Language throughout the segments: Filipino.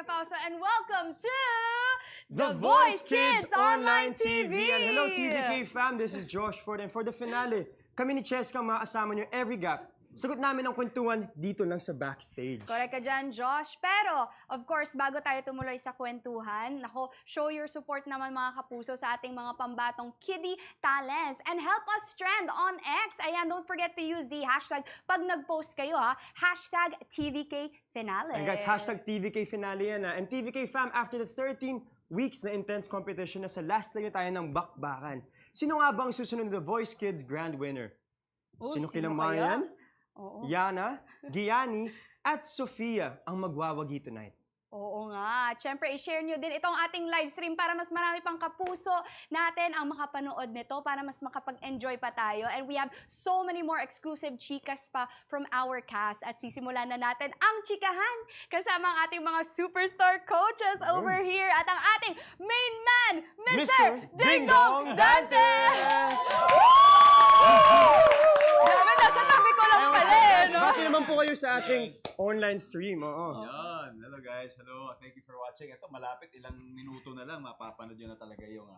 Capauso and welcome to The Voice Kids Online TV! And hello TVK fam, this is Josh Ford. And for the finale, kami ni Cheska makasama nyo every gap. Sagot namin ang kwentuhan dito lang sa backstage. Correct ka dyan, Josh. Pero, of course, bago tayo tumuloy sa kwentuhan, nako, show your support naman mga kapuso sa ating mga pambatong kiddie talents. And help us trend on X. Ayan, don't forget to use the hashtag pag nag-post kayo ha, hashtag TVK Finale. And guys, hashtag TVK Finale yan ha. And TVK fam, after the 13 weeks na intense competition, nasa last line tayo ng bakbakan. Sino nga ba ang susunod na The Voice Kids Grand Winner? Sino kinamayan? Yan? Oo. Yana, Gianni, at Sofia ang magwawagi tonight. Oo nga. Siyempre, i-share nyo din itong ating live stream para mas marami pang kapuso natin ang makapanood nito para mas makapag-enjoy pa tayo. And we have so many more exclusive chikas pa from our cast. At sisimulan na natin ang chikahan kasama ang ating mga superstar coaches over here at ang ating main man, Mr. Ding Dong Dantes! Grabe, nasa tabi ko lang pala eh, no? Bati naman po kayo sa ating online stream. Oo. Yan. Hello guys. Hello. Thank you for watching. Ito, malapit. Ilang minuto na lang. Mapapanood nyo na talaga yung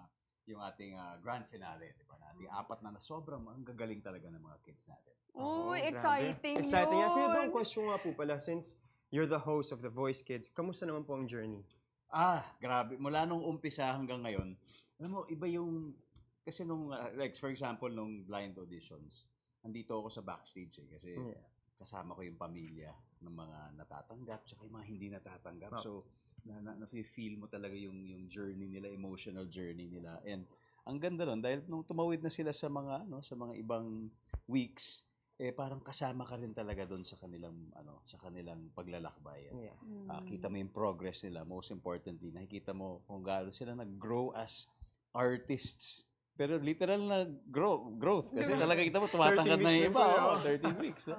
ating grand finale. Diba? Na ating apat na sobrang ang gagaling talaga ng mga kids natin. Uy, Grabe. exciting yun. Exciting yan. Kuya Dong, question nga po pala, since you're the host of The Voice Kids, kamusta naman po ang journey? Grabe. Mula nung umpisa hanggang ngayon, alam mo, iba yung, kasi nung, like for example, nung blind auditions, andito ako sa backstage kasi kasama ko yung pamilya ng mga natatanggap tsaka yung mga hindi natatanggap. So, na-feel mo talaga yung journey nila, emotional journey nila. And ang ganda nun, dahil nung tumawid na sila sa mga, sa mga ibang weeks, parang kasama ka rin talaga doon sa kanilang paglalakbay. Kita mo yung progress nila. Most importantly, nakikita mo kung gaano sila nag-grow as artists. Pero literal na growth. Kasi talaga kita mo, tumatangkat na yung iba. 13 weeks. No?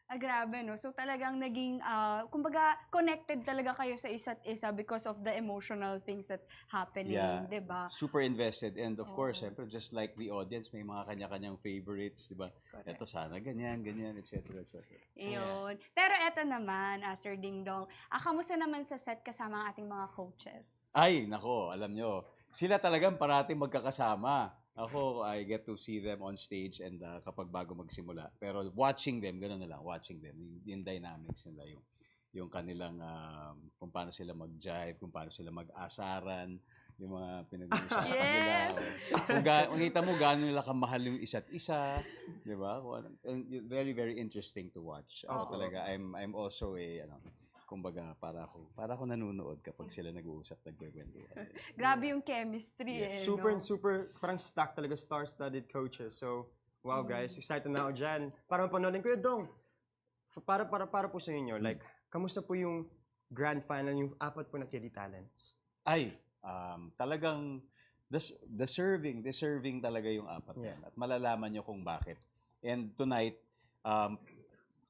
Grabe, no? So talagang naging, kumbaga, connected talaga kayo sa isa't isa because of the emotional things that's happening, di ba? Super invested. And of course, siyempre, just like the audience, may mga kanya-kanyang favorites, di ba? Ito sana, ganyan, etc. Iyon. Pero eto naman, Sir Ding Dong, kamusta naman sa set kasama ang ating mga coaches? Ay, nako, alam nyo. Sila talagang parating magkakasama. Ako, I get to see them on stage and kapag bago magsimula. Pero watching them, gano'n na lang, watching them. Yung dynamics nila, yung kanilang, kung paano sila mag-jive, kung paano sila mag-asaran, yung mga pinag-uusapan nila. Kung kita mo, gano'n nila kamahal yung isa't isa. Di ba? Very, very interesting to watch. Ako talaga, I'm also kumbaga, para ako nanonood kapag sila nag-uusap, nagkwento. Grabe yung chemistry Super no? and super, parang stack talaga, star-studded coaches. So, wow guys, excited na ako dyan. Para mapanoodin ko Dong. Para po sa inyo, like, kamusta po yung grand final, yung apat po na kiddie talents? Talagang deserving talaga yung apat yan. At malalaman nyo kung bakit. And tonight,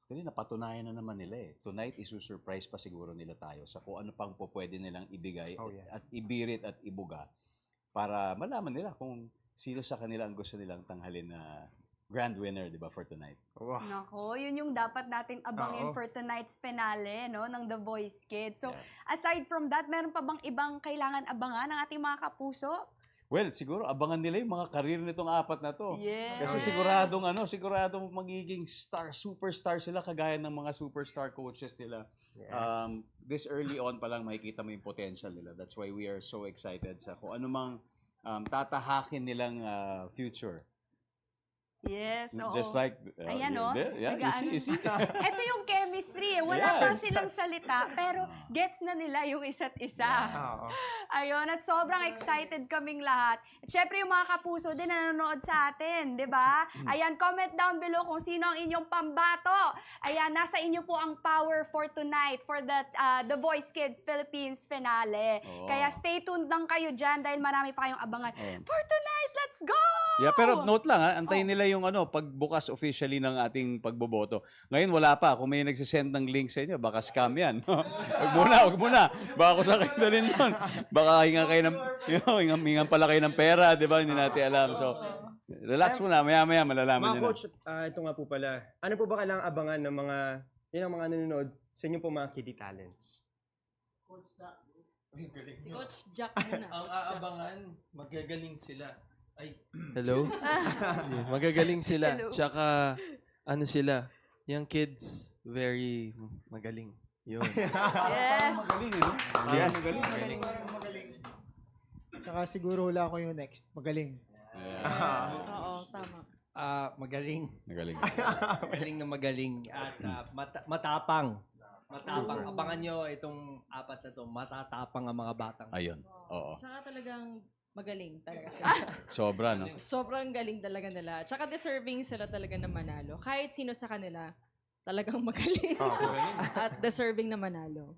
actually, napatunayan na naman nila Tonight, isusurprise pa siguro nila tayo sa kung ano pang pwede nilang ibigay at ibirit at ibuga para malaman nila kung sino sa kanila ang gusto nilang tanghalin na grand winner, di ba, for tonight. Wow. Nako, yun yung dapat natin abangin for tonight's finale, no, ng The Voice Kids. So, aside from that, meron pa bang ibang kailangan abangan ng ating mga kapuso? Well, siguro abangan nila yung mga karir nitong apat na to. Yes. Kasi siguradong magiging superstar sila kagaya ng mga superstar coaches nila. Yes. This early on pa lang makikita mo yung potential nila. That's why we are so excited sa kung ano mang tatahakin nilang future. Yes, oo. Just like, ayan, no? Easy. Ito yung chemistry Wala pa silang salita, pero gets na nila yung isa't isa. Ayun, at sobrang excited kaming lahat. At syempre yung mga kapuso din na nanonood sa atin, di ba? Ayan, comment down below kung sino ang inyong pambato. Ayan, nasa inyo po ang power for tonight, for The Voice Kids Philippines finale. Kaya stay tuned lang kayo dyan dahil marami pa kayong abangan. For tonight, let's go! Yeah, pero note lang antayin nila yung pagbukas officially ng ating pagboboto. Ngayon wala pa. Kung may nagsisend ng link sa inyo, baka scam yan. Wag muna. Baka kung saan kayo dalhin doon. Baka hingan pala kayo ng pera, di ba? Hindi natin alam. So, relax muna. Maya-maya malalaman nyo na. Mga coach, ito nga po pala. Ano po ba kailangang abangan ng mga nanonood sa inyo po mga kiddie talents? Si Coach Jack muna. Ang aabangan, magagaling sila. Ay, hello? Yeah, magagaling sila. Hello. Tsaka, ano sila, yung kids, very magaling. Yun. Yes. Magaling, no? Yes. Magaling. Tsaka siguro wala ako yung next. Magaling. Oo, tama. Magaling. Magaling. Magaling na magaling. At matapang. Matapang. Abangan nyo itong apat na to. Matatapang ang mga batang. Ayun. Oo. Tsaka talagang magaling talaga sila. Sobra, no? Sobrang galing talaga nila. Tsaka deserving sila talaga na manalo. Kahit sino sa kanila, talagang magaling. At deserving na manalo.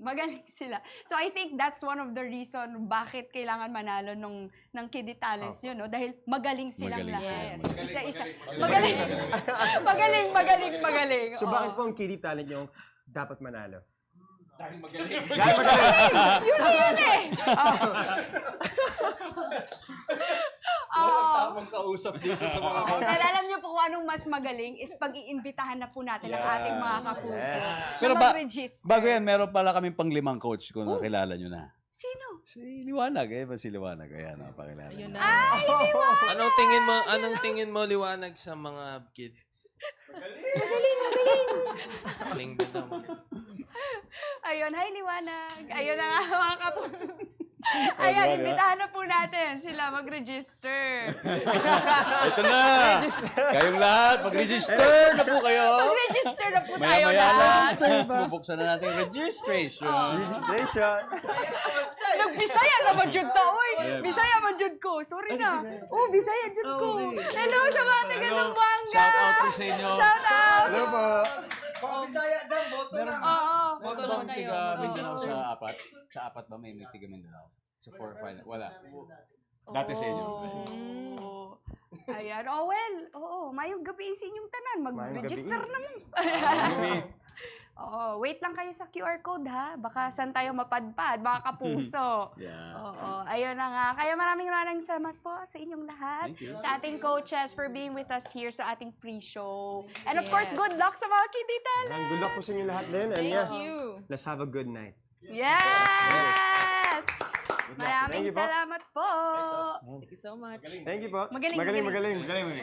Magaling sila. So I think that's one of the reason bakit kailangan manalo ng Kiddie Talents yun, no? Dahil magaling silang Magaling lahat. sila. Isa-isa. Magaling. So Oo. bakit po ang Kiddie Talent yung dapat manalo? Dahil magaling. Dahil magaling! Yun eh! Oo. Tamang kausap dito sa mga Oo. Pero alam niyo po kung anong mas magaling is pag-iimbitahan na po natin ang ating mga kapuso. Yes. Na Pero mag-register. Bago yan, meron pala kaming panglimang coach kung nakilala nyo na. Sino? Si Liwanag, si Liwanag. Ayan, pakilala. Ayun nyo. na. Anong tingin mo liwanag sa mga kids? Magaling din daw. Ayun, hi Liwanag. Ayun na nga mga kapuso. Ayan, imbitahan na po natin sila mag-register. Ito na! Kayong lahat, mag-register na po kayo! Mag-register na po tayo Maya-maya lahat. lang, bubuksan na natin yung registration. Registration. Nag-Bisaya naman jud ta, oy. Bisaya man jud ko. Sorry na. Oh, Bisaya jud ko. Hello sa mga taga Zamboanga. Shout out po sa inyo. Shout out. Hello po. Oo. Boto lang bang kayo. tiga Oo. Mindanao sa apat? Sa apat ba may tiga Mindanao? Sa 4 final? Wala. Dati sa inyo. Oh. Ayan. Oh, well. Oo. Mayong gabi sa inyong tanan. Mag-register naman. Oo. Wait lang kayo sa QR code, ha? Baka saan tayo mapadpad, mga kapuso. Yeah. Oo. Ayun na nga. Kaya maraming salamat po sa inyong lahat. Thank you. Sa ating coaches for being with us here sa ating pre-show. And of Yes. course, good luck sa mga Kiddie Talents. And good luck po sa inyo lahat din. And Thank yeah, you. let's have a good night. Yes! Thank Maraming you po. salamat po. Thank you so much. Thank you po. Magaling. Magaling. Magaling.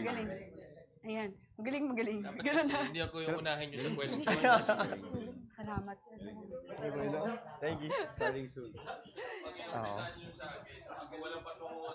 Ayan. Magaling. Ganun na. Hindi ako yung unahin nyo sa questions. Salamat. Thank you. Sorry, Sul. Walang patungo.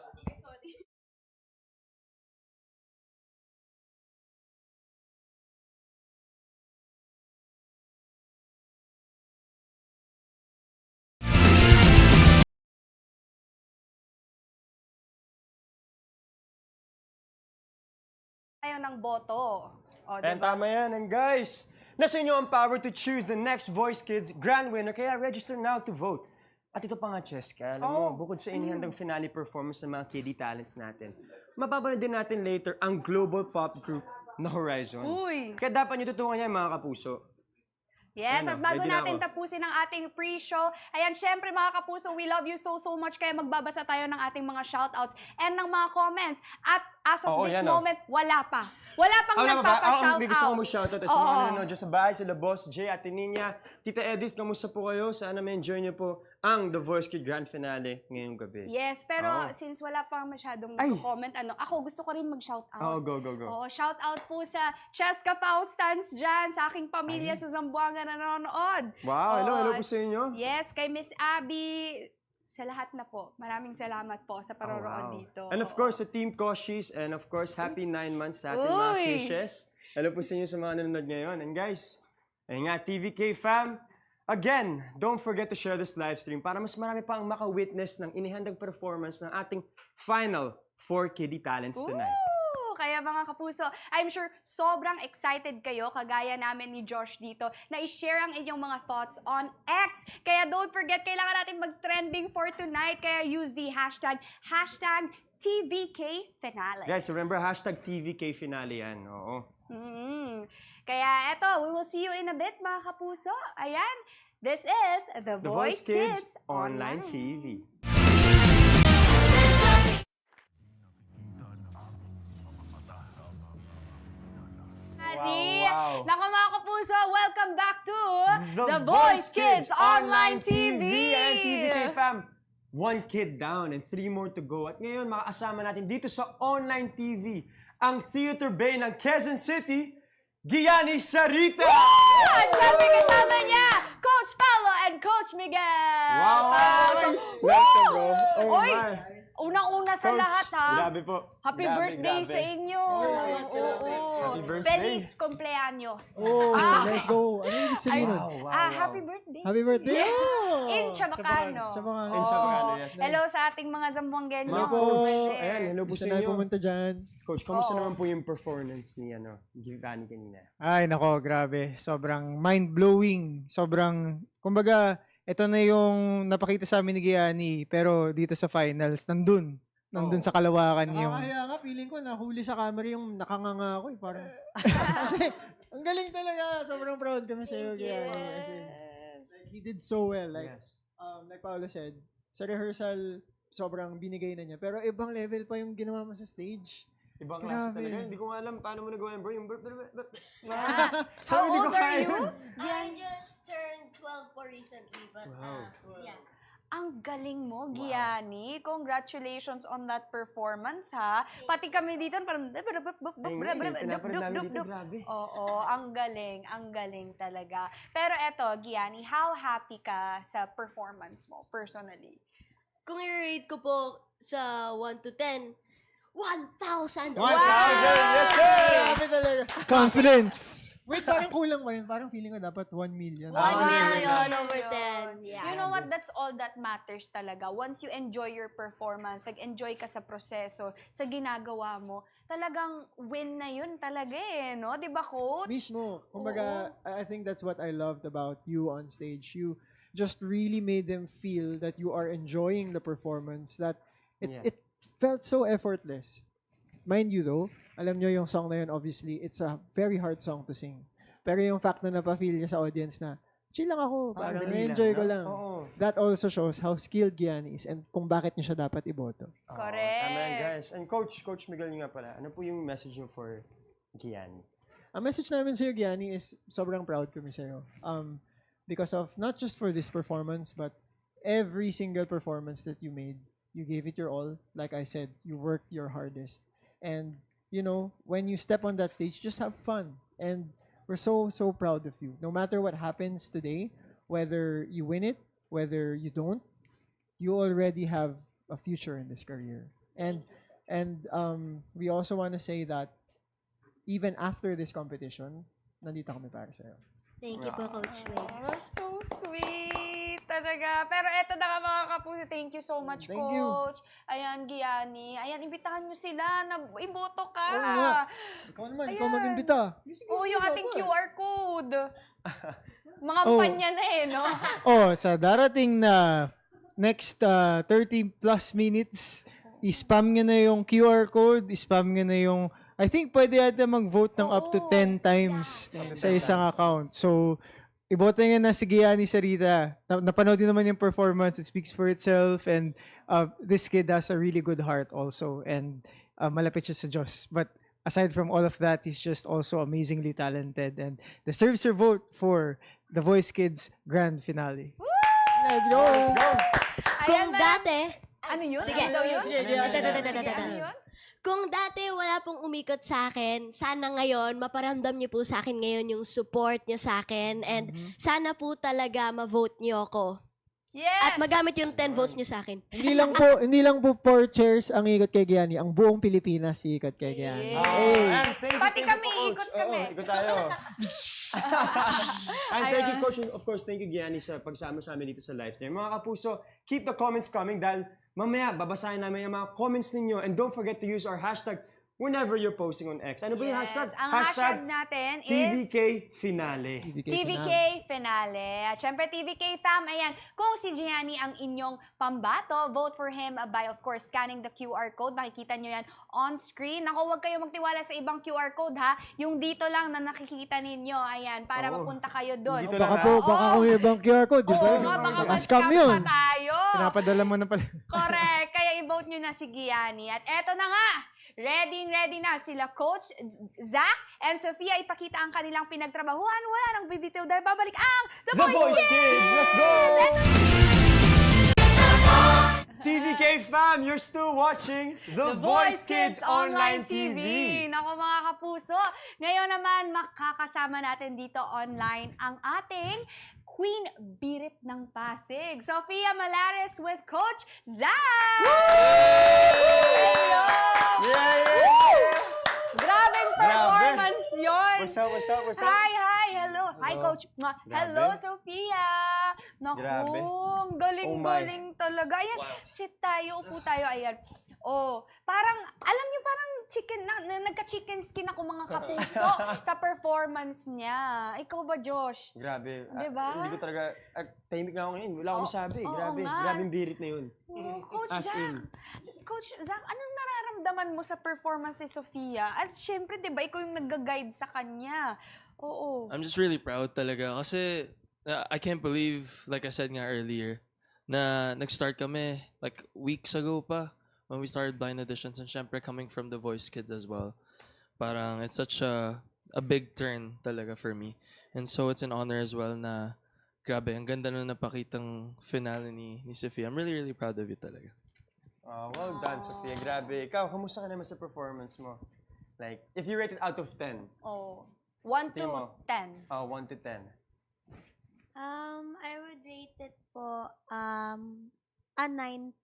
Tayo ng boto. O, And diba? tama yan. And guys, nasa inyo ang power to choose the next Voice Kids grand winner. Kaya register now to vote. At ito pa nga, Cheska, alam mo, bukod sa inihandang finale performance ng mga Kiddie Talents natin, mapapanood din natin later ang global pop group na Horizon. Uy. Kaya dapat nyo tutungan yan, mga kapuso. Yes, Ano, at bago ready na natin ako. tapusin ang ating pre-show, ayan, syempre mga kapuso, we love you so much, kaya magbabasa tayo ng ating mga shoutouts and ng mga comments. At as of Oo, this yan, moment, wala pa. Wala pang Wala pa ba? nagpapa-shoutout. Ako, gusto ko mag-shoutout. Sa Oo. mga nanonood dyan sa bahay, sila Boss Jay, Ate Ninya, Tita Edith, kamusta po kayo? Sana ma-enjoy nyo po ang The Voice Kid Grand Finale ngayong gabi. Yes, pero Oo. since wala pang masyadong Ay! comment, ako gusto ko rin mag-shoutout. Oo, go. Oo, shout out po sa Cheska Faustans dyan, sa aking pamilya sa Zamboanga na nanonood. Wow, hello Oo, po sa inyo. Yes, kay Miss Abby, sa lahat na po. Maraming salamat po sa Oh, paroroon wow. dito. And of course, sa Team Koshis, and of course, happy 9 months sa ating mga Uy! fishes. Hello po sa inyo sa mga nanonood ngayon. And guys, ayun nga, TVK fam, again, don't forget to share this live stream para mas marami pang maka-witness ng inihandang performance ng ating final 4 Kiddie Talents tonight. Ooh, kaya mga kapuso, I'm sure sobrang excited kayo, kagaya namin ni Josh dito, na i-share ang inyong mga thoughts on X. Kaya don't forget, kailangan natin mag-trending for tonight. Kaya use the hashtag TVKFinale. Guys, remember, hashtag TVK Finale yan. Oo. Kaya eto, we will see you in a bit mga kapuso. Ayan, this is The The Voice Kids Online TV. Ari. Wow. Naku mga kapuso, welcome back to The Voice Kids Online TV! And TVK fam, 1 kid down and 3 more to go. At ngayon, makakasama natin dito sa online TV, ang Theater Bay ng Quezon City, Gianni Sarita! At syempre kasama niya, Coach Paolo and Coach Miguel! Wow! Let's go! Oh Oy! my! Unang-una sa Coach, lahat ha. Grabe po. Happy Grabe, birthday grabe. sa inyo. Happy birthday. Feliz cumpleaños. Oh, let's go. Ano yung ibig sabihin nun? Wow, wow, wow. Happy birthday. Happy birthday! Oh! In Chabacano. Chabacano. In Chabacano, yes. Hello sa ating mga Zamboangueño. Mga po, ayan, hello po Gusto sa na inyo. pumunta dyan. Coach, kamusta Oo. naman po yung performance ni Gianni kanina? Ay, nako, grabe. Sobrang mind-blowing. Sobrang, kumbaga, ito na yung napakita sa amin ni Gianni, pero dito sa finals, nandun sa kalawakan yung... Kaya nga, feeling ko, nahuli sa camera yung nakanganga ako eh. Parang, kasi, ang galing talaga. Sobrang proud kami sa'yo, Gianni. Kasi, like, he did so well. Like, Yes. like Paolo said, sa rehearsal, sobrang binigay na niya. Pero ibang level pa yung ginawa mo sa stage. Ibang klase Grabe. talaga. Hindi ko nga alam paano mo nagawa yun, bro. Yung How Hindi ko old are kaya you? yun. I just turned 12 po recently, but yeah. Ang galing mo, Gianni. Congratulations on that performance, ha? Pati kami dito, parang... Pinaparid namin dito, grabe. Oo, ang galing talaga. Pero eto, Gianni, how happy ka sa performance mo, personally? Kung i-rate ko po sa 1 to 10, 1,000! 1,000! Yes, sir! Grabe talaga. Confidence! Wait, parang kulang ba yun? Parang feeling ko dapat 1 million. 1 million over 10. Yeah. You know what? That's all that matters talaga. Once you enjoy your performance, nag-enjoy ka sa proseso, sa ginagawa mo, talagang win na yun talaga eh, no? Di ba, Coach? Mismo. Kumbaga, I think that's what I loved about you on stage. You just really made them feel that you are enjoying the performance, that it felt so effortless. Mind you though, alam nyo yung song na yun, obviously, it's a very hard song to sing. Pero yung fact na napafeel niya sa audience na, chill lang ako, parang enjoy ko lang. Oo. That also shows how skilled Gianni is and kung bakit niyo siya dapat iboto. Correct. Tama yan, guys. And Coach Miguel nga pala, ano po yung message niyo for Gianni? Ang message namin sa'yo, Gianni, is sobrang proud kami sa'yo. Because of, not just for this performance, but every single performance that you made, you gave it your all. Like I said, you worked your hardest. And, you know, when you step on that stage, just have fun. And we're so proud of you. No matter what happens today, whether you win it, whether you don't, you already have a future in this career. And we also want to say that even after this competition, nandito kami para sa'yo. Thank you po, Coach Legs. That's so sweet talaga. Pero eto na nga mga kapuso, thank you so much, Thank you. Coach. Ayan, Gianni. Ayan, imbitahan nyo sila na iboto ka. Oo nga. Ikaw naman, ikaw Ayan. mag-imbita. Oo, yung ating QR code. Mga Oh. panya na eh, no? Oh, sa darating na next 30 plus minutes, i-spam nyo na yung QR code, i-spam nyo na yung, I think pwede yata mag-vote ng up to 10 times sa isang account. So, iboto nyo na si Gianni Sarita. Napanood din naman yung performance. It speaks for itself. And this kid has a really good heart also. And malapit siya sa Diyos. But aside from all of that, he's just also amazingly talented and deserves your vote for The Voice Kids Grand Finale. Let's go! Kung Ayan, dati, ano yun? Sige. Ano daw yun? Sige, Ano yun? kung dati wala pong umikot sa akin, sana ngayon, maparamdam niyo po sa akin ngayon yung support niyo sa akin and sana po talaga ma-vote niyo ako. Yes! At magamit yung 10 votes niyo sa akin. Hindi lang po 4 chairs ang ikot kay Gianni. Ang buong Pilipinas ikot kay Gianni. Yeah. Hey. And thank you, Pati thank you kami, po, Coach. ikot kami. Oo, ikot tayo. And thank you, Ayun. Coach. And of course, thank you, Gianni, sa pagsama sa amin dito sa Lifetime. Mga kapuso, keep the comments coming dahil mamaya babasahin namin yung mga comments ninyo. And don't forget to use our hashtag whenever you're posting on X. Ano ba yung hashtag? Ang hashtag natin is TVK Finale. TVK Finale. At syempre, TVK fam, ayan, kung si Gianni ang inyong pambato, vote for him by, of course, scanning the QR code. Makikita nyo yan on screen. Naku, huwag kayo magtiwala sa ibang QR code, ha? Yung dito lang na nakikita ninyo, ayan, para Oo. mapunta kayo doon. Dito Baka lang, po, ha? baka kung yung ibang QR code, di ba? Oo nga, baka Scam mag-scam yun. pa tayo. Pinapadala mo na pala. Correct. Kaya i-vote nyo na si Gianni. At eto na nga, ready na sila Coach Zach and Sophia. Ipakita ang kanilang pinagtrabahuan. Wala nang bibitiw dahil babalik ang The Voice Kids! Let's go! TVK fam, you're still watching The Voice Kids Online TV. Nako mga kapuso, ngayon naman makakasama natin dito online ang ating Queen Birit ng Pasig, Sophia Malares with Coach Zach! Hello! Yeah! Grabeng performance yun! What's up? Hi! Hello! Hi, Hello. Coach! Nga. Grabe. Hello, Sophia! Naku, Grabe. ang galing-galing talaga. Ayan, sit tayo, upo tayo. Ayan. Oh, parang, alam niyo, parang chicken, nagka-chicken skin ako mga kapuso sa performance niya. Ikaw ba, Josh? Grabe. Diba? Hindi ko talaga, tahimik nga ako ngayon. Wala akong masabi. oo Grabe. nga. Grabing birit na yun. Coach As Zach, in. Coach Zach, anong nararamdaman mo sa performance ni Sophia? As syempre, di ba, ikaw yung nag-guide sa kanya. Oo. I'm just really proud talaga kasi I can't believe, like I said nga earlier, na nag-start kami like weeks ago pa when we started Blind Auditions, and syempre coming from The Voice Kids as well. Parang it's such a big turn talaga for me. And so it's an honor as well na grabe, ang ganda na napakitang finale ni Sophia. I'm really, really proud of you talaga. Well done, Sophia. Grabe. Ikaw, kamusta ka naman sa performance mo? Like, if you rate it out of 10, Oh. 1 Tingin to mo? 10. 1 to 10. I would rate it po, a 9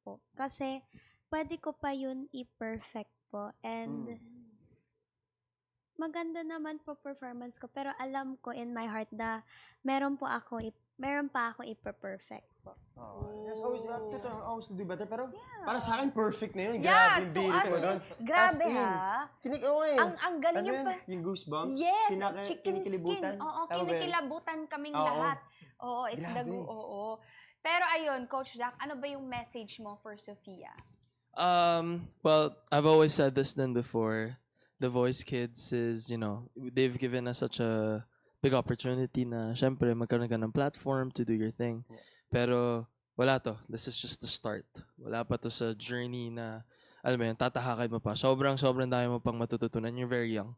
po. Kasi, pwede ko pa yun i-perfect po. And, maganda naman po performance ko. Pero alam ko in my heart na meron pa ako i-perfect po. There's always to do better. Pero para sa akin, perfect na yun. Yeah, Grabe yung to birit us, mo doon. grabe As in, ha. Ang galing ano yung yun? Yung goosebumps? Yes, chicken Kinikilibutan? skin. Oo, Tama ba yun? kinikilabutan kaming Oo. lahat. Oo, it's the Grabe. oo. Pero ayun, Coach Zach, ano ba yung message mo for Sophia? Well, I've always said this then before. The Voice Kids is, they've given us such a big opportunity na syempre magkaroon ka ng platform to do your thing. Pero wala to. This is just the start. Wala pa to sa journey na, alam mo yun, tatahakay mo pa. Sobrang dami mo pang matututunan. You're very young.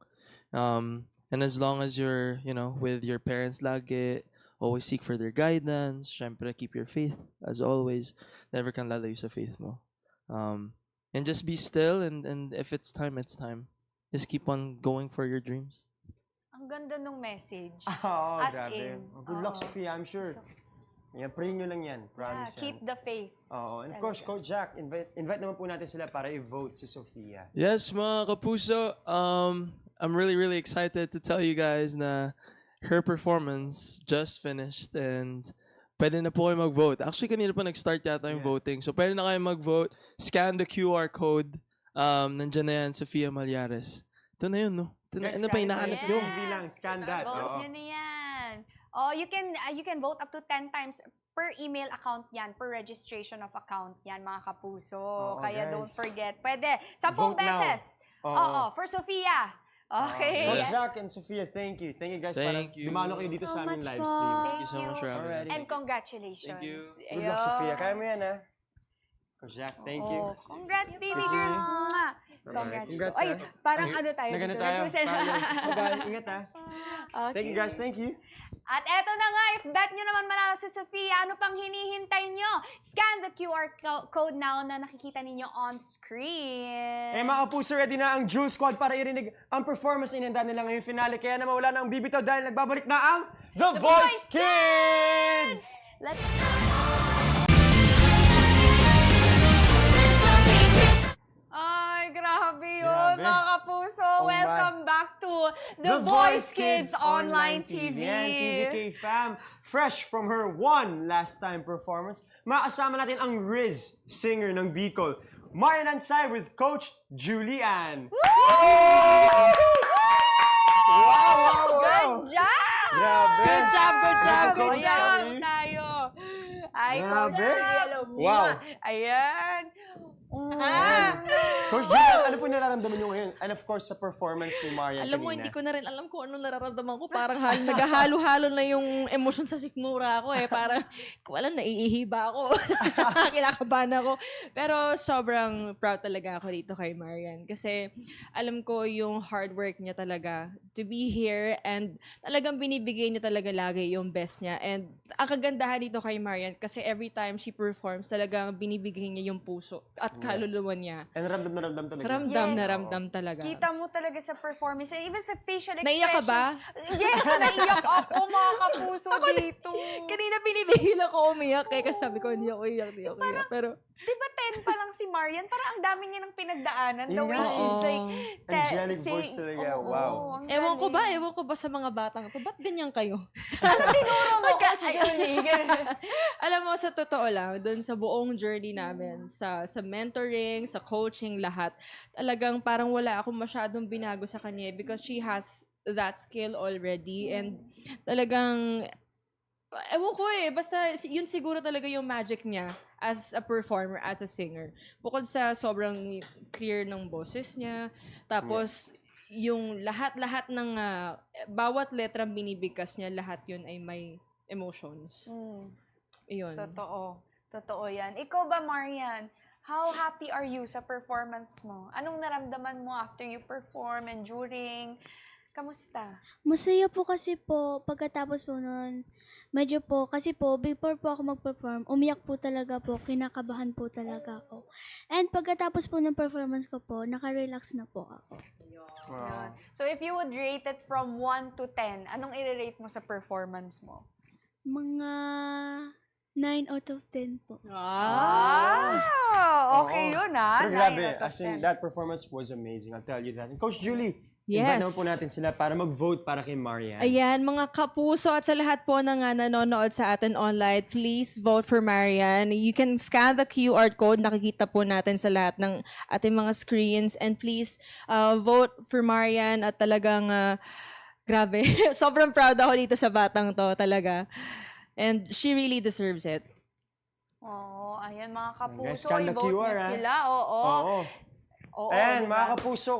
And as long as you're, with your parents lagi, always seek for their guidance. Syempre, keep your faith, as always. Never can lalayo sa faith mo. And just be still, and if it's time, it's time. Just keep on going for your dreams. Ang ganda nung message. Oo, As grabe. in, Good luck, oo. Sophia. I'm sure. Yan, pray nyo lang yan. Promise yan. Keep the faith. Oo. And of course, Coach Jack, invite naman po natin sila para i-vote si Sophia. Yes, mga kapuso. I'm really, really excited to tell you guys na her performance just finished, and pwede na po kayo mag-vote. Actually, kanina pa nag-start yata yung voting. So, pwede na kayo mag-vote. Scan the QR code. Nandiyan na yan, Sophia Malares. Ito na yun, no? Ito na, Guys, ano pa hinahanap Yes. nyo? Bilang, scan that. Vote Oo. nyo na yan. Oh, you can vote up to 10 times per email account yan, per registration of account yan, mga kapuso. Oo, Kaya guys. don't forget. Pwede. 10 Vote now. beses. Oo. Oo, for Sophia. Okay. Coach Jack and Sophia, thank you. Thank you guys. Thank para you. dumalo kayo dito sa aming much live po. stream. Thank you so much for having Alrighty. us. And congratulations. Thank you. Good luck, Sophia. Kaya mo yan, ha? Coach Jack, thank you. Oh, congrats, baby Chrissy. girl. Mwah. Alright. Congrats. Congrats, Ay, ha? parang ano tayo. Nagano dito, tayo? nag-usin. Bye-bye. Ingat, ha? Okay. Thank you, guys. Thank you. At eto na nga, if bet nyo naman manalo si Sophia, ano pang hinihintay nyo? Scan the QR code now na nakikita ninyo on screen. Eh mga kapuso, ready na ang Jewel Squad para irinig ang performance na inanda nila ngayong finale. Kaya naman wala na ang bibitaw dahil nagbabalik na ang The Voice Kids! Let's Ay, grabe yun, Grabe. mga kapuso. Oh my. Welcome back to The Voice Kids Online TV. Yan, TVK fam. Fresh from her last time performance, makasama natin ang Riz, singer ng Bicol. Marian Ansay with Coach Julian. Wow! Good job! Grabe! Good job! Grabe, Good Coach job Julie. tayo. Ay, Grabe. Coach Julie, alam mo. Wow. Ayan. Coach Julian, ano po nararamdaman nyo ngayon? And of course, sa performance ni Marian Alam mo, kanina. hindi ko na rin alam kung anong nararamdaman ko. Parang naghahalo-halo na yung emosyon sa sikmura ko eh. Parang, kung alam, naiihiba ako. Kinakabahan ako. Pero sobrang proud talaga ako dito kay Marian. Kasi alam ko yung hard work niya talaga to be here and talagang binibigay niya talaga lagi yung best niya. And ang kagandahan dito kay Marian kasi every time she performs, talagang binibigay niya yung puso at kaluluwa niya. And ramdam na ramdam talaga. Ramdam Yes. na ramdam talaga. Kita mo talaga sa performance, and even sa facial expression. Naiyak ka ba? Yes, naiyak ako, mga kapuso dito. Kanina pinibigil ako umiyak eh. Kasi sabi ko, hindi ako iyak. Pero, Di ba 10 pa lang si Marian? Parang ang dami niya ng pinagdaanan. The Yun way nga. she's like, Angelic voice talaga. Wow. ang ewan galing. ko ba sa mga batang to, ba't ganyan kayo? Tinuro mo, Coach Julie. Alam mo, sa totoo lang, dun sa buong journey namin, sa mentoring, sa coaching, lahat, talagang parang wala akong masyadong binago sa kanya because she has that skill already and talagang ewan ko eh, basta yun siguro talaga yung magic niya as a performer, as a singer. Bukod sa sobrang clear ng boses niya, tapos yung lahat-lahat ng bawat letrang binibigkas niya, lahat yun ay may emotions. Iyon. Totoo yan. Ikaw ba, Marian? How happy are you sa performance mo? Anong naramdaman mo after you perform and during? Kamusta? Masaya po kasi po, pagkatapos po nun, medyo po, kasi po, before po ako mag-perform, umiyak po talaga po, kinakabahan po talaga ako. And pagkatapos po ng performance ko po, naka-relax na po ako. Yun. So if you would rate it from 1 to 10, anong i-rate mo sa performance mo? Mga 9 out of 10 po. Okay Oo. yun ah. Pero 9 grabe, out of as in, 10. that performance was amazing. I'll tell you that. And Coach Julie, Yes. invite naman po natin sila para mag-vote para kay Marian. Ayan, mga kapuso at sa lahat po na nga nanonood sa atin online, please vote for Marian. You can scan the QR code, nakikita po natin sa lahat ng ating mga screens. And please vote for Marian at talagang, grabe, sobrang proud ako dito sa batang to talaga. And she really deserves it. Oo, ayan mga Guys, kapuso, scan the i-vote QR, niyo ah. sila. Oo. Oo, Ayan, diba? mga kapuso,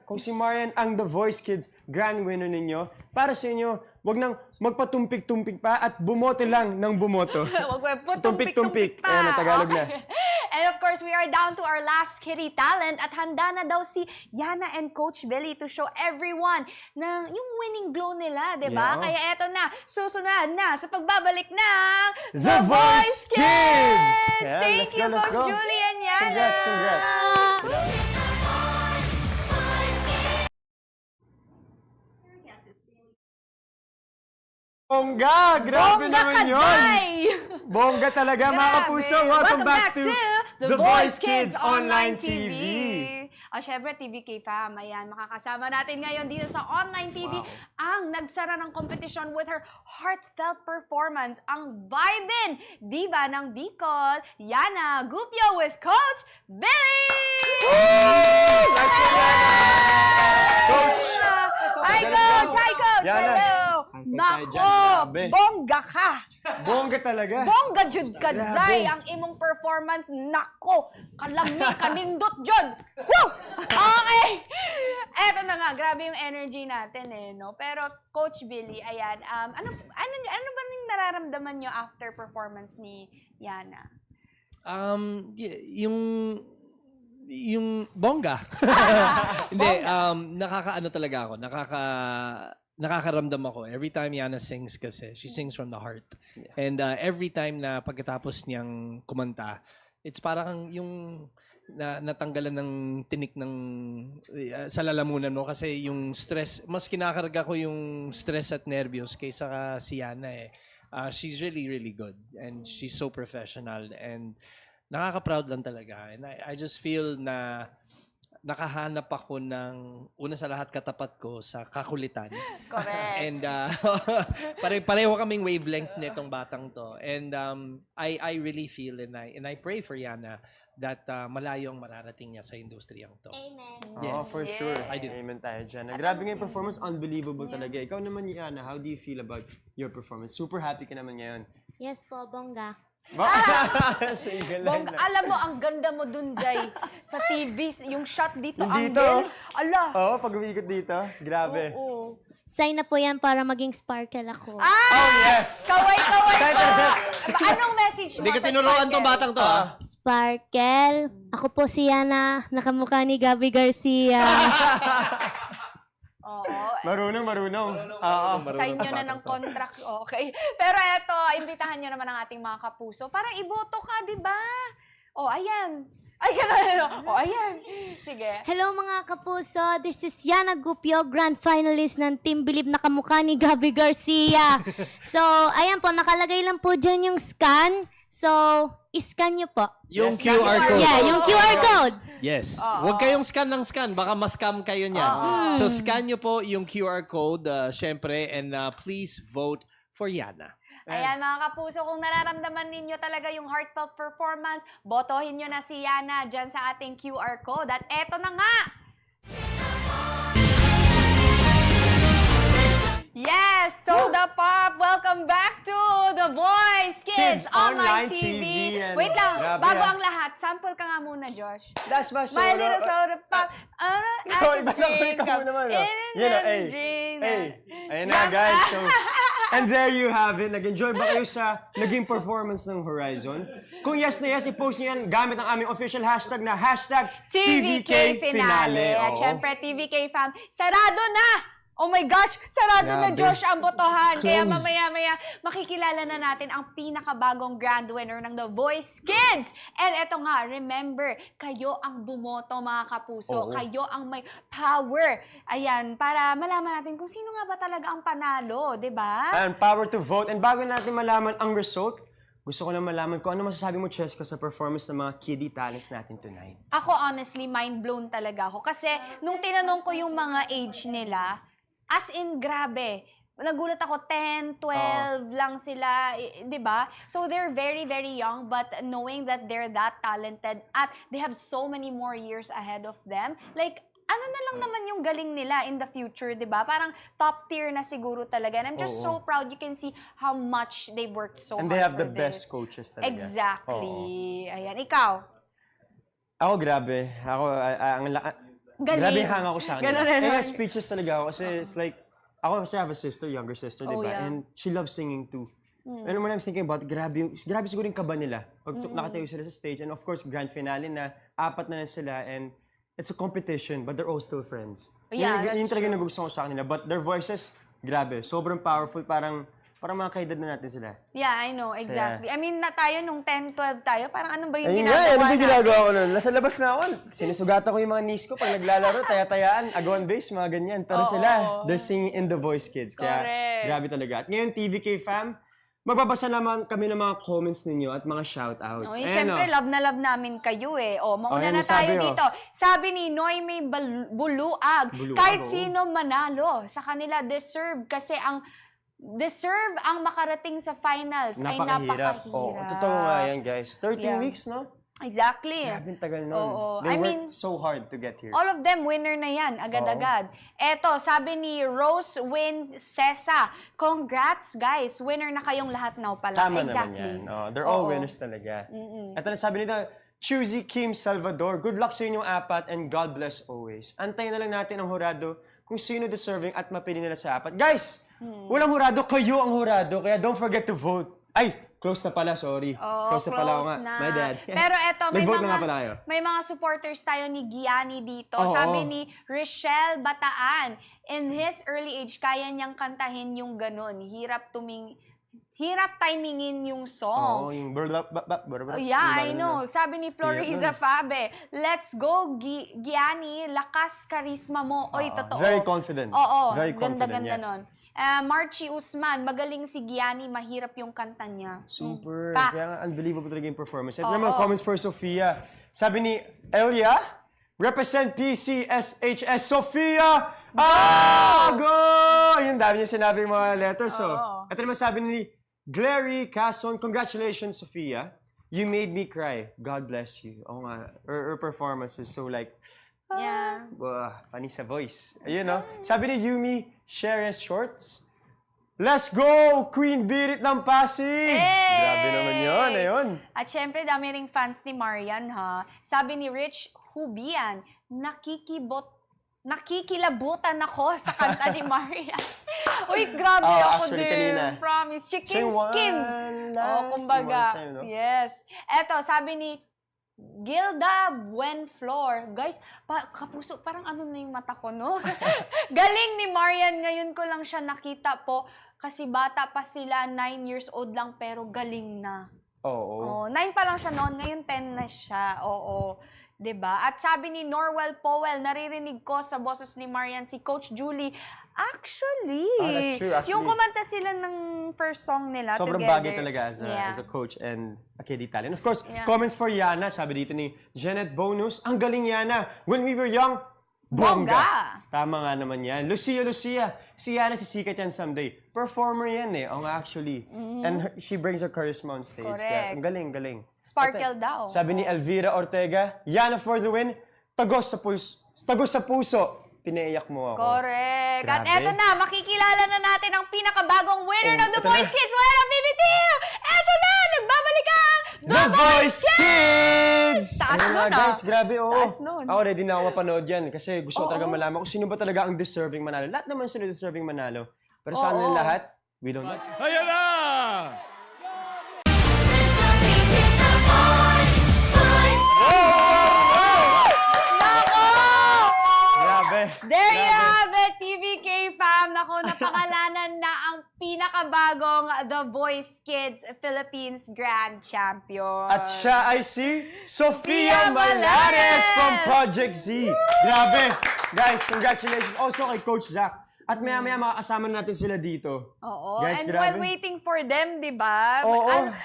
kung si Marian ang The Voice Kids grand winner ninyo, para sa inyo, wag nang magpatumpik-tumpik pa at bumoto lang ng bumoto. Wag mo Tumpik-tumpik. pa. Ayan, na Tagalog na. Okay. And of course, we are down to our last kitty talent at handa na daw si Yana and Coach Billy to show everyone ng yung winning glow nila, di ba? Yeah. Kaya eto na, susunod na sa pagbabalik ng The Voice Kids! Yeah, Thank let's you, go, let's Coach go. Julie and Yana! Congrats. Bongga! Grabe Bongga naman ka, yun! Day! Bongga talaga, mga Grabe. kapuso. Welcome back to The Voice Kids Online TV. Syempre, TVK fam. Ayan, makakasama natin ngayon dito sa online TV ang nagsara ng competition with her heartfelt performance, ang vibin diva ng Bicol, Yana Gupio with Coach Billy! Nice one, Yana! Coach! Hi, Coach! Hi, Coach! Yana. Hello! Perfect tayo dyan. Nako! Grabe. Bongga ka! Bongga talaga. Bongga jud kadzay Grabe. ang imong performance. Nako, kalami, kanindot jud. Woo! Okay. Eto na nga, grabe yung energy natin eh, no? Pero Coach Billy, ayan, ano ba yung nararamdaman nyo after performance ni Yana? Yung bongga. Hindi, nakakaano talaga ako. Nakakaramdam ako. Every time Yana sings kasi, she sings from the heart. And every time na pagkatapos niyang kumanta, it's parang yung natanggalan ng tinik ng sa lalamunan mo kasi yung stress, mas kinakarga ko yung stress at nervyos kaysa si Yana eh. She's really, really good. And she's so professional. And nakaka-proud lang talaga. And I just feel na nakahanap ako ng una sa lahat katapat ko sa kakulitan. Correct. And pareho kaming wavelength nitong batang to. And I really feel and I pray for Yana that malayo ang mararating niya sa industriyang to. Amen. Oh, Yes. for sure. I do. Amen tayo dyan. Grabe nga yung performance. Unbelievable talaga. Ikaw naman, Yana, how do you feel about your performance? Super happy ka naman ngayon. Yes po, bongga. Single Bong, line lang. alam mo, ang ganda mo dun, Jay. Sa TV, yung shot dito, Yung ang dito? Ala. Oo, pag umiikot dito. Grabe. Oo. Sign na po yan para maging sparkle ako. Oh, yes! Kaway-kaway Sign ko. na- Anong message mo Hindi ko sa tinuruan Sparkle? tong batang to, ah. Sparkle, ako po si Yana, nakamukha ni Gabby Garcia. Oo. Marunong. Oo. Sign nyo na ng contract. Okay. Pero eto, imbitahan nyo naman ang ating mga kapuso. Para iboto ka, di ba? O, ayan. Ay, gano'n. O, ayan. Sige. Hello mga kapuso, this is Yana Gupio, grand finalist ng Team Believe na kamukha ni Gabby Garcia. So, ayan po, nakalagay lang po dyan yung scan. So, iscan nyo po. Yung Yes, QR code. Yeah, yung QR code. Yes. Oo. Huwag kayong scan ng scan. Baka ma-scam kayo niyan. So, scan nyo po yung QR code, syempre, and please vote for Yana. Ayan mga kapuso, kung nararamdaman ninyo talaga yung heartfelt performance, botohin nyo na si Yana dyan sa ating QR code. At eto na nga! Yes! So the Pop, welcome back to The Voice Kids, Kids Online Online TV. TV and- Wait lang, Grabe, bago ah. ang lahat, sample ka nga muna, Josh. That's my My little soda pop. Ikaw, iba na ko ikaw mo naman. Yan na, Ayun na, guys. So, and there you have it. Nag-enjoy ba kayo sa naging performance ng Horizon? Kung yes na yes, i-post niyo yan gamit ang aming official hashtag na hashtag TVK Finale. At Oo. syempre, TVK fam, sarado na! Oh my gosh, sarado na Grabe. Josh ang botohan. It's Kaya closed. mamaya-maya makikilala na natin ang pinakabagong grand winner ng The Voice Kids. And eto nga, remember, kayo ang bumoto mga kapuso. Oo. Kayo ang may power. Ayan, para malaman natin kung sino nga ba talaga ang panalo, di ba? And power to vote. And bago natin malaman ang result, gusto ko lang malaman kung ano masasabi mo, Cheska, sa performance ng mga kiddie talents natin tonight. Ako honestly, mind blown talaga ako. Kasi nung tinanong ko yung mga age nila, as in, grabe. Nagulat ako, 10, 12 lang sila, di ba? So they're very, very young, but knowing that they're that talented at they have so many more years ahead of them, like, ano na lang naman yung galing nila in the future, di ba? Parang top tier na siguro talaga. And I'm just so proud. You can see how much they've worked so hard And they have for the this. best coaches talaga. Exactly. Ayan, ikaw. Ako, grabe. Ako, Galing. grabe hang ako sa kanila. Ganun rin. Kaya speechless talaga ako kasi it's like, ako kasi I have a sister, younger sister, Oh, di ba? yeah. And she loves singing too. And when I'm thinking about, grabe siguro yung kaba nila. Pag nakatayo sila sa stage, and of course, grand finale na, 4 na lang sila, and it's a competition, but they're all still friends. Yeah, that's yun talaga yung nagustuhan ko sa kanila. But their voices, grabe, sobrang powerful, parang mga kaedad na natin sila. Yeah, I know, exactly. I mean, tayo nung 10, 12 tayo, parang ano ba yung Ayun ginagawa nga, ano ba yung natin? ginagawa ko nun? Nasa labas na ako. Sinusugatan ko yung mga niece ko pag naglalaro, taya-tayaan, agawan base, mga ganyan. Pero sila, they're singing in The Voice Kids. Kaya, Correct. grabe talaga. At ngayon, TVK fam, magbabasa naman kami ng mga comments ninyo at mga shoutouts. Oh, syempre, love na love namin kayo eh. O, mauna yan na ang tayo sabi, oh. dito. Sabi ni Noemi Buluag, Buluag, kahit oo. sino manalo, sa kanila deserve kasi ang makarating sa finals ay napakahirap. Oo, totoo nga yan, guys. 13 Yeah. weeks, no? Exactly. Grabe ang tagal nun. Oo. They I mean, worked so hard to get here. all of them, winner na yan, agad-agad. Eto, sabi ni Rose Win Cesa, congrats guys, winner na kayong lahat now pala. Tama Exactly. naman yan. Oh, they're all Oo. winners talaga. Ito na sabi nito, Choosy Kim Salvador, good luck sa inyong 4 and God bless always. Antayin na lang natin ang hurado kung sino deserving at mapili nila sa 4. Guys, walang hurado, kayo ang hurado. Kaya don't forget to vote. Ay, close na pala, sorry. Oo, close na pala ako nga. na. My dad. Pero eto, may Nag-vote na mga, nga pala kayo. may mga supporters tayo ni Gianni dito. Oo, Sabi oo. ni Richelle Bataan, in his early age, kaya niyang kantahin yung ganun. Hirap timingin yung song. Oo, yung Oh, yeah, I know. Sabi ni Floriza Fabe, let's go, Gianni, lakas karisma mo. Oy, totoo. Very confident. Oo, Very confident, ganda-ganda yeah. nun. Marchie Usman, magaling si Gianni, mahirap yung kanta niya. Super. Facts. Kaya nga, unbelievable talaga yung performance. Ito Oo. naman, comments for Sofia. Sabi ni Elia, represent PCSHS Sofia! Go! Yun, dami niya sinabi yung mga letters. So, ito naman sabi ni Glary Cason, congratulations, Sofia. You made me cry. God bless you. Oo nga, her performance was so like, Yeah. funny sa voice. Ayun, no? Sabi ni Yumi Shares Shorts, Let's go! Queen Birit ng Pasig! Hey! Grabe naman yun, ayun. At syempre, dami ring fans ni Marian, ha? Sabi ni Rich Hubian, nakikilabutan ako sa kanta ni Marian. Uy, grabe ako actually, din. kanina. Promise. Chicken Sing skin. one last, Kumbaga. one time, no? Yes. Eto, sabi ni Gilda Buenflor. Guys, kapuso, parang ano na yung mata ko, no? Galing ni Marian. Ngayon ko lang siya nakita po. Kasi bata pa sila, 9 years old lang, pero galing na. Oo. 9 pa lang siya noon, ngayon 10 na siya. Oo. 'Di ba? At sabi ni Norwell Powell, naririnig ko sa boses ni Marian si Coach Julie. Actually, that's true. Actually, yung kumanta sila ng first song nila sobrang together. bagay talaga as a coach and a kid talent. Of course, Yeah. comments for Yana. Sabi dito ni Janet Bonus, ang galing Yana. When we were young, Bongga. bongga. Tama nga naman yan. Lucia. Si Yana sisikat yan someday. Performer yan eh. Actually. And she brings her charisma on stage. Correct. Kaya, ang galing. Sparkle daw. Sabi ni Elvira Ortega, Yana for the win. Tagos sa puso. Pinaiyak mo ako. Correct. At Grabe. eto na, makikilala na natin ang pinakabagong winner ng The Eto Voice na. Kids 1 BBTU! Eto na, nagbabalik ang The Voice Kids! Taas Ayun nun, nga, guys, grabe, Taas nun. Ako ready na ako mapanood yan kasi gusto ko talaga Oo. malaman kung sino ba talaga ang deserving manalo. Lahat naman sila deserving manalo. Pero sa Oo. kanila lahat, we don't know. Ayan na! Grabe. There you have it, TVK fam. Naku, napakalanan na ang pinakabagong The Voice Kids Philippines Grand Champion. At siya ay si Sofia Sofia Malares Malares! from Project Z. Grabe. Guys, congratulations also kay Coach Zach. At maya-maya makakasama natin sila dito. Oo, Guys, and grabe. while waiting for them, di ba? Oo. Thanks.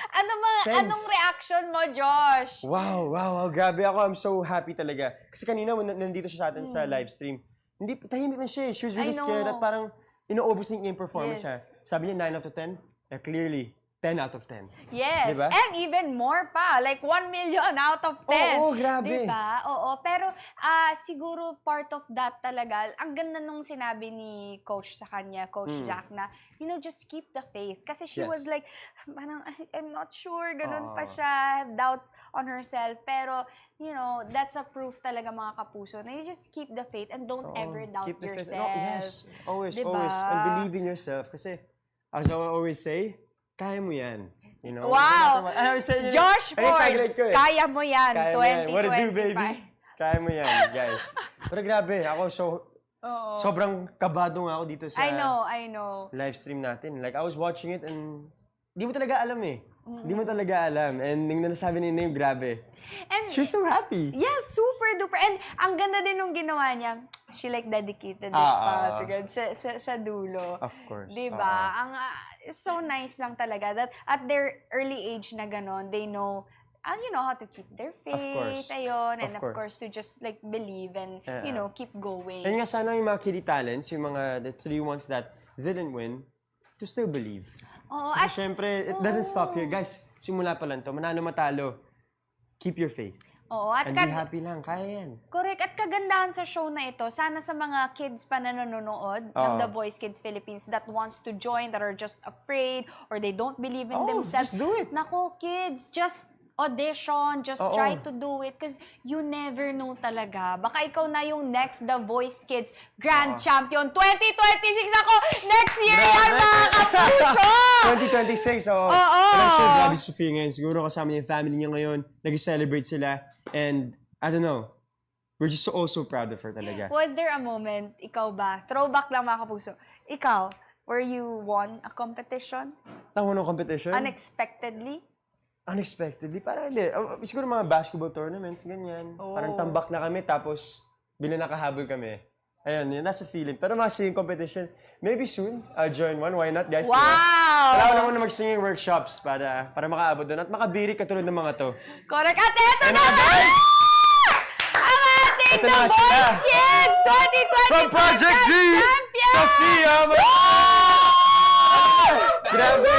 Anong reaction mo, Josh? Wow, grabe ako. I'm so happy talaga. Kasi kanina, nandito siya sa atin sa live stream. Hindi, tahimik na siya eh. She was really I know. scared at parang ino-overthink niya yung performance Yes. niya. Sabi niya 9 out of 10. Clearly, 10 out of 10. Yes, Diba? and even more pa. Like 1 million out of 10. Oo, grabe. Diba? Oo, pero siguro part of that talaga, ang ganda nung sinabi ni Coach sa kanya, Coach Jack, na, just keep the faith. Kasi she Yes. was like, parang, I'm not sure, ganun pa Oo. siya, have doubts on herself. Pero, that's a proof talaga mga kapuso, na you just keep the faith and don't ever doubt Keep the faith. yourself. No, yes, always, Diba? always. And believe in yourself. Kasi, as I always say, kaya mo yan. Wow! I always say, Josh ayun yung Ford, tagline ko eh. kaya mo yan, Kaya mo yan. 2025. What to do, baby? Kaya mo yan, guys. Pero grabe, ako Oo. sobrang kabado nga ako dito sa I know. live stream natin. Like, I was watching it and di mo talaga alam eh. Di mo talaga alam. And yung nasabi ni Name, grabe. And She's so happy. yeah, super duper. And ang ganda din nung ginawa niya. She like dedicated it Ah, pa sa dulo. Of course. Diba? Ang so nice lang talaga that at their early age na ganon, they know how to keep their faith. course. Ayun. And Of of course. course, to just like believe and, keep going. And nga sana yung mga kiddie talents, yung mga the 3 ones that didn't win, to still believe. Oo, Kasi at syempre, it doesn't stop here. Guys, simula pa lang to. Manalo matalo. Keep your faith. at And be happy lang. Kaya yan. correct. At kagandahan sa show na ito, sana sa mga kids pa na nanonood ng Oo. The Voice Kids Philippines that wants to join, that are just afraid, or they don't believe in Oh, themselves. just do it. Nako, kids, just audition, just Oo. try to do it because you never know talaga. Baka ikaw na yung next The Voice Kids Grand Champion 2026 ako! Next year yan, Grabe. mga kapuso! 2026, Oo. And I'm sure grabe si Sophia ngayon. Siguro kasama niya yung family niya ngayon. Nag-celebrate sila. And, I don't know, we're just so proud of her talaga. Was there a moment, ikaw ba? Throwback lang mga kapuso. Ikaw, where you won a competition? Tama ng competition? Unexpectedly? Unexpectedly, parang hindi. Siguro mga basketball tournaments, ganyan. Parang tambak na kami, tapos bila nakahabol kami. Ayun, yun, nasa feeling. Pero mga singing competition, maybe soon, I'll join one. Why not, guys? Wow! Wala ko naman na mag-singing workshops para makaabot doon at makabiri katulad ng mga to. Correct. At eto na nga! Ang ating Ito The na Voice sila. Kids 2025 From Project Z! Champion! Sophia! Grabe!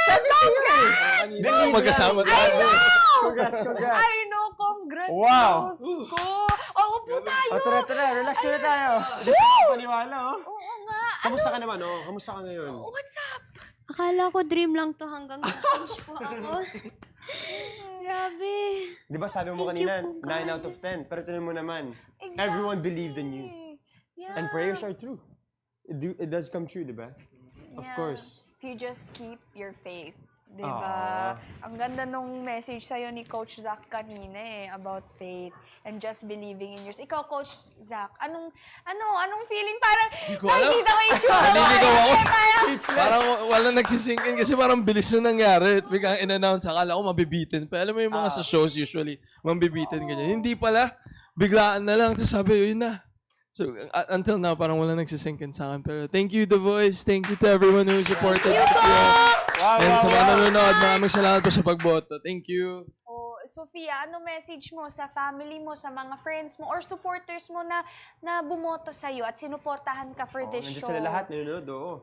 Sabi sa'yo eh! Magkasama tayo. Congrats! I know, congrats, Wow. Diyos ko. Upo tayo. Tara, relax na tayo. Hindi siya makapaniwala, oh. Oo nga. Kamusta ka naman, oh? Kamusta ka ngayon? What's up? Akala ko dream lang to hanggang stage po ako. Grabe. Di ba sabi mo Thank you kanina, po, 9 God. out of 10. Pero tinan mo naman, Exactly. everyone believed in you. Yeah. And prayers are true. It does come true, di ba? Of Yeah. course. If you just keep your faith. Di ba? Ang ganda nung message sa'yo ni Coach Zach kanina about faith and just believing in yourself. Ikaw, Coach Zach, anong feeling? Parang, ko alam. nakikita ko yung itsura mo. Naliligaw ako. Parang, Parang wala nagsisink in kasi parang bilis na nangyari. Biglang in-announce, akala ko mabibitin. Pero alam mo yung mga sa shows usually, mabibitin ganyan. Hindi pala, biglaan na lang. Tapos sabi, yun na. So, until now, parang wala nagsisink in sa akin. Pero thank you, The Voice. Thank you to everyone who supported Sophia. And sa mga nanonood, maraming salamat po sa pagboto. Thank you. oh, Sophia, ano message mo sa family mo, sa mga friends mo, or supporters mo na bumoto sa'yo at sinuportahan ka for this Nandiyan show? sila lahat, nanonood, oo.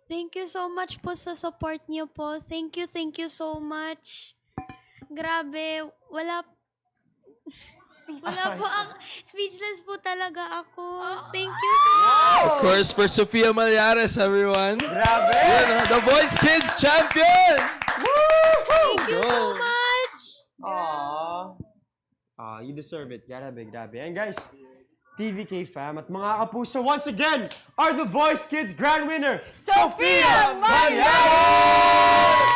Thank you so much po sa support niyo po. Thank you so much. Grabe, wala po ako. Speechless po talaga ako. Thank you so much. Of course, for Sofia Malyares, everyone. Grabe! Yun, The Voice Kids Champion! Thank you so much. You deserve it. Grabe. And guys, TVK fam at mga kapuso, once again, are The Voice Kids Grand Winner, Sophia Malyares!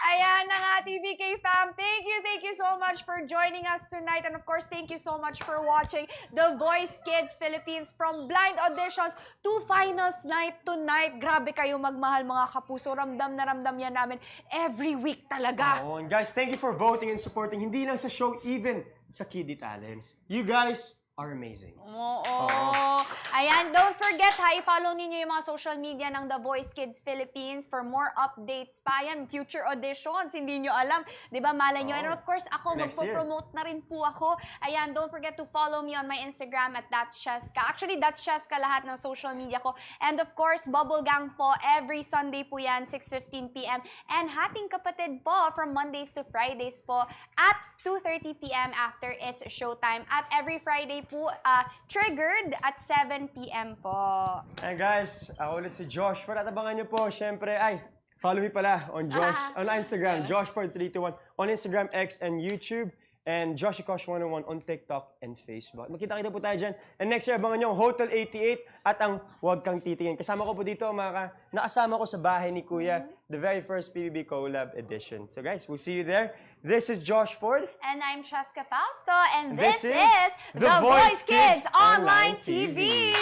Ayan na nga, TVK fam. Thank you so much for joining us tonight. And of course, thank you so much for watching The Voice Kids Philippines from blind auditions to finals night tonight. Grabe kayo magmahal mga kapuso. Ramdam na ramdam yan namin every week talaga. Oh, and guys, thank you for voting and supporting, hindi lang sa show, even sa Kiddie Talents. You guys are amazing. Oo. Ayan, don't forget ha, i-follow ninyo yung mga social media ng The Voice Kids Philippines for more updates pa. Ayan, future auditions, hindi nyo alam. Di ba, malay nyo. And of course, ako, Next year. magpo-promote na rin po ako. Ayan, don't forget to follow me on my Instagram at That's Cheska. Actually, That's Cheska lahat ng social media ko. And of course, Bubble Gang po, every Sunday po yan, 6:15 p.m. And Hating Kapatid po, from Mondays to Fridays po, at 2:30 p.m. after it's showtime. At every Friday po, Triggered at 7 p.m. po. And guys, ako ulit si Josh. For abangan nyo po, syempre, follow me pala on Josh, on Instagram, Josh4321, on Instagram, X, and YouTube, and JoshyKosh101 on TikTok and Facebook. Magkita-kita po tayo dyan. And next year, abangan nyo ang Hotel 88 at ang Huwag Kang Titingin. Kasama ko po dito, nakasama ko sa bahay ni Kuya, the very first PBB Collab edition. So guys, we'll see you there. This is Josh Ford. And I'm Cheska Fausto, and this is The Voice Kids Online TV.